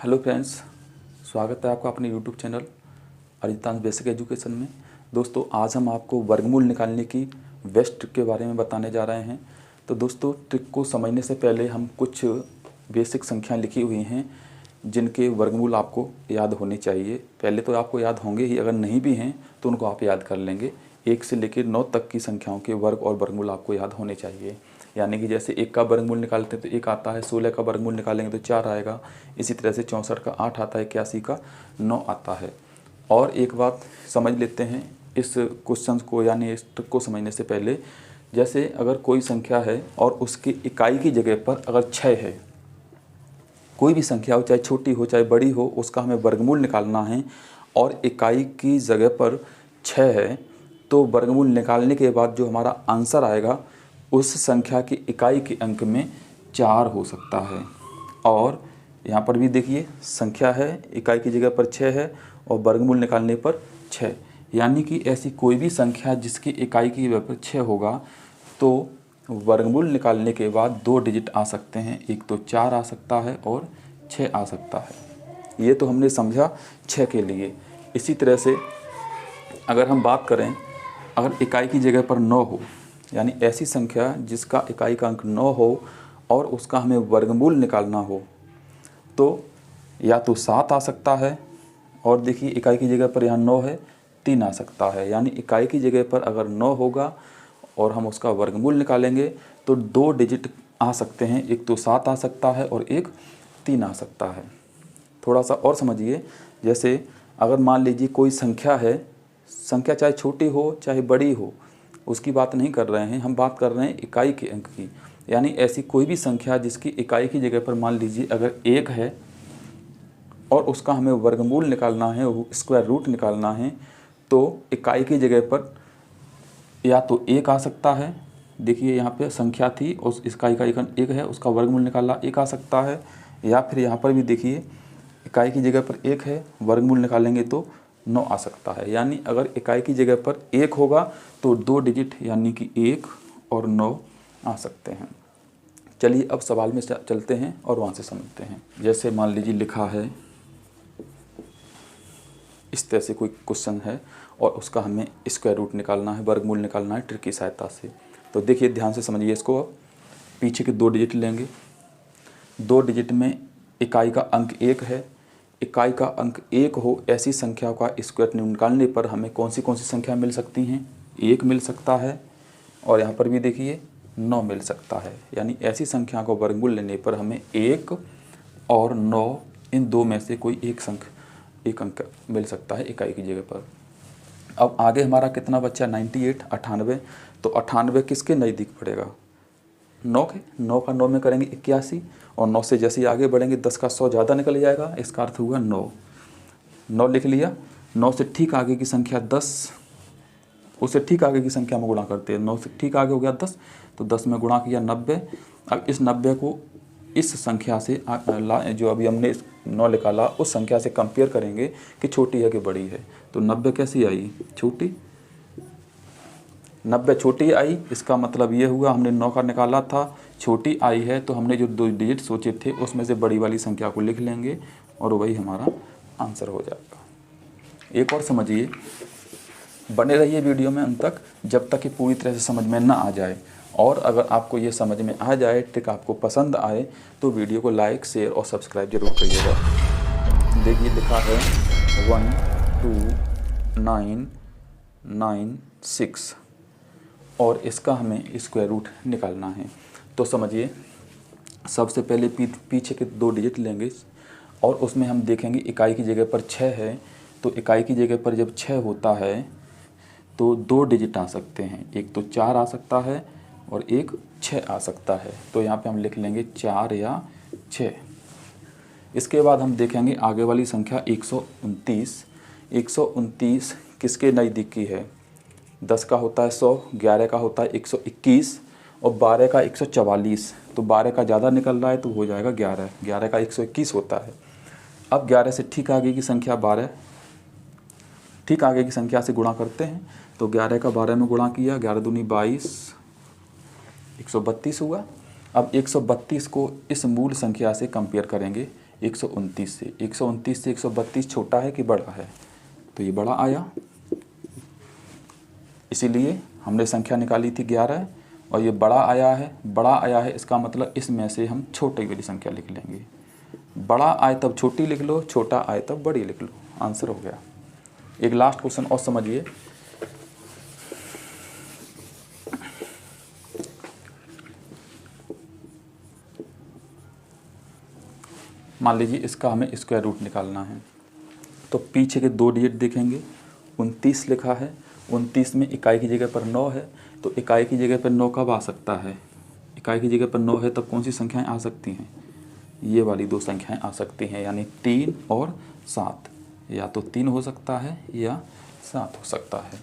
Hello friends, स्वागत है आपका अपने यूट्यूब चैनल अरितांश बेसिक एजुकेशन में। दोस्तों, आज हम आपको वर्गमूल निकालने की बेस्ट ट्रिक के बारे में बताने जा रहे हैं। तो दोस्तों, ट्रिक को समझने से पहले हम कुछ बेसिक संख्याएं लिखी हुई हैं जिनके वर्गमूल आपको याद होने चाहिए। पहले तो आपको याद होंगे ही, अगर नहीं भी हैं तो उनको आप याद कर लेंगे। 1 से लेकर 9 तक की संख्याओं के वर्ग और वर्गमूल आपको याद होने चाहिए। यानी कि जैसे 1 का वर्गमूल निकालते हैं तो 1 आता है, 16 का वर्गमूल निकालेंगे तो 4 आएगा, इसी तरह से 64 का 8 आता है, 81 का 9 आता है। और एक बात समझ लेते हैं इस क्वेश्चन को, यानी इस ट्रिक को समझने से पहले। जैसे अगर कोई संख्या है और उसकी इकाई की जगह पर अगर 6 है, कोई भी संख्या हो, चाहे छोटी हो चाहे बड़ी हो, उसका हमें वर्गमूल निकालना है और इकाई की जगह पर 6 है, तो वर्गमूल निकालने के बाद जो हमारा आंसर आएगा उस संख्या की इकाई के अंक में 4 हो सकता है। और यहाँ पर भी देखिए, संख्या है, इकाई की जगह पर 6 है और वर्गमूल निकालने पर 6, यानी कि ऐसी कोई भी संख्या जिसकी इकाई की जगह पर 6 होगा तो वर्गमूल निकालने के बाद 2 डिजिट आ सकते हैं। एक तो 4 आ सकता है और 6 आ सकता है। ये तो हमने समझा 6 के लिए। इसी तरह से अगर हम बात करें, अगर इकाई की जगह पर 9 हो, यानी ऐसी संख्या जिसका इकाई का अंक 9 हो और उसका हमें वर्गमूल निकालना हो, तो या तो 7 आ सकता है, और देखिए इकाई की जगह पर यहाँ 9 है, 3 आ सकता है। यानी इकाई की जगह पर अगर 9 होगा और हम उसका वर्गमूल निकालेंगे तो 2 डिजिट आ सकते हैं। एक तो 7 आ सकता है और एक 3 आ सकता है। थोड़ा सा और समझिए, जैसे अगर मान लीजिए कोई संख्या है, संख्या चाहे छोटी हो चाहे बड़ी हो, उसकी बात नहीं कर रहे हैं, हम बात कर रहे हैं इकाई के अंक की। यानी ऐसी कोई भी संख्या जिसकी इकाई की जगह पर मान लीजिए अगर 1 है और उसका हमें वर्गमूल निकालना है, स्क्वायर रूट निकालना है, तो इकाई की जगह पर या तो 1 आ सकता है। देखिए यहाँ पे संख्या थी, उस इकाई का 1 है, उसका वर्गमूल निकाला 1 आ सकता है। या फिर यहाँ पर भी देखिए, इकाई की जगह पर 1 है, वर्गमूल निकालेंगे तो 9 आ सकता है। यानी अगर इकाई की जगह पर 1 होगा तो 2 डिजिट यानी कि 1 और 9 आ सकते हैं। चलिए अब सवाल में चलते हैं और वहाँ से समझते हैं। जैसे मान लीजिए लिखा है, इस तरह से कोई क्वेश्चन है और उसका हमें स्क्वायर रूट निकालना है, वर्गमूल निकालना है ट्रिक की सहायता से। तो देखिए ध्यान से समझिए इसको। अब पीछे के 2 डिजिट लेंगे, 2 डिजिट में इकाई का अंक 1 है, इकाई का अंक 1 हो ऐसी संख्या का स्क्वायर निकालने पर हमें कौन सी संख्या मिल सकती हैं? 1 मिल सकता है, और यहाँ पर भी देखिए 9 मिल सकता है। यानी ऐसी संख्या को वर्गमूल लेने पर हमें 1 और 9 इन 2 में से कोई एक अंक मिल सकता है इकाई की जगह पर। अब आगे हमारा कितना बच्चा? 98, 98। तो 98 किसके नज़दीक पड़ेगा? 9 के। 9 का 9 में करेंगे 81, और 9 से जैसे ही आगे बढ़ेंगे 10 का 100 ज़्यादा निकल जाएगा, इसका अर्थ हुआ 9। 9 लिख लिया। 9 से ठीक आगे की संख्या 10, उससे ठीक आगे की संख्या में गुणा करते हैं। 9 से ठीक आगे हो गया 10, तो 10 में गुणा किया 90। अब इस 90 को इस संख्या से जो अभी हमने 9 निकाला उस संख्या से कंपेयर करेंगे कि छोटी है कि बड़ी है। तो 90 कैसी आई? छोटी। 90 छोटी आई, इसका मतलब ये हुआ हमने 9 का निकाला था, छोटी आई है, तो हमने जो 2 डिजिट सोचे थे उसमें से बड़ी वाली संख्या को लिख लेंगे और वही हमारा आंसर हो जाएगा। एक और समझिए, बने रहिए वीडियो में अंत तक, जब तक कि पूरी तरह से समझ में ना आ जाए। और अगर आपको ये समझ में आ जाए, ट्रिक आपको पसंद आए, तो वीडियो को लाइक, शेयर और सब्सक्राइब जरूर करिएगा। देखिए लिखा है 12996 और इसका हमें स्क्वायर रूट निकालना है। तो समझिए, सबसे पहले पीछे के 2 डिजिट लेंगे और उसमें हम देखेंगे इकाई की जगह पर 6 है, तो इकाई की जगह पर जब 6 होता है तो 2 डिजिट आ सकते हैं। एक तो 4 आ सकता है और एक 6 आ सकता है। तो यहाँ पे हम लिख लेंगे 4 या 6। इसके बाद हम देखेंगे आगे वाली संख्या 129। 129 किसके नज़दीक की है? 10 का होता है 100, 11 का होता है 121 और 12 का 144। तो 12 का ज़्यादा निकल रहा है तो हो जाएगा 11। 11 का 121 होता है। अब 11 से ठीक आगे की संख्या 12, ठीक आगे की संख्या से गुणा करते हैं। तो 11 का 12 में गुणा किया, 11 दूनी 22, 132 हुआ। अब 132 को इस मूल संख्या से कंपेयर करेंगे, 129 से। 129 से 132 छोटा है कि बड़ा है, तो ये बड़ा आया, इसीलिए हमने संख्या निकाली थी 11 और ये बड़ा आया है। बड़ा आया है इसका मतलब इसमें से हम छोटी वाली संख्या लिख लेंगे। बड़ा आए तब छोटी लिख लो, छोटा आए तब बड़ी लिख लो, आंसर हो गया। एक लास्ट क्वेश्चन और समझिए। मान लीजिए इसका हमें स्क्वायर रूट निकालना है, तो पीछे के 2 डिजिट देखेंगे। 29 लिखा है, 29 में इकाई की जगह पर 9 है, तो इकाई की जगह पर 9 कब आ सकता है? इकाई की जगह पर 9 है तब कौन सी संख्याएं आ सकती हैं? ये वाली 2 संख्याएं आ सकती हैं, यानी 3 और 7। या तो 3 हो सकता है या 7 हो सकता है।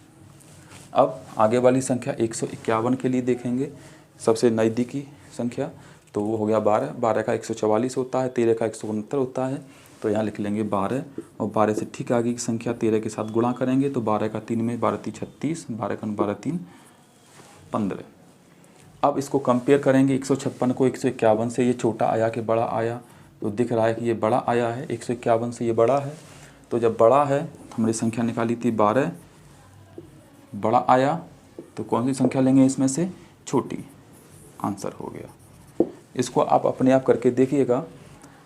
अब आगे वाली संख्या 151 के लिए देखेंगे, सबसे नज़दीकी संख्या, तो वो हो गया 12। 12 का 144 होता है, 13 का 169 होता है, तो यहाँ लिख लेंगे 12। और 12 से ठीक आगे की संख्या 13 के साथ गुणा करेंगे, तो 12 का 3 में 12 3 36, 12 का 12 3 15। अब इसको कंपेयर करेंगे 156 को 151 से। ये छोटा आया कि बड़ा आया? तो दिख रहा है कि ये बड़ा आया है, 151 से ये बड़ा है। तो जब बड़ा है, हमने संख्या निकाली थी 12, बड़ा आया तो कौन सी संख्या लेंगे इसमें से? छोटी, आंसर हो गया। इसको आप अपने आप करके देखिएगा,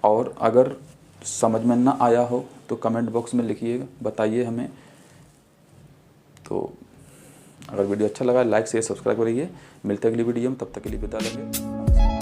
और अगर समझ में ना आया हो तो कमेंट बॉक्स में लिखिएगा, बताइए हमें। तो अगर वीडियो अच्छा लगा लाइक शेयर सब्सक्राइब करिए। मिलते हैं अगली वीडियो में, तब तक के लिए विदा लेंगे।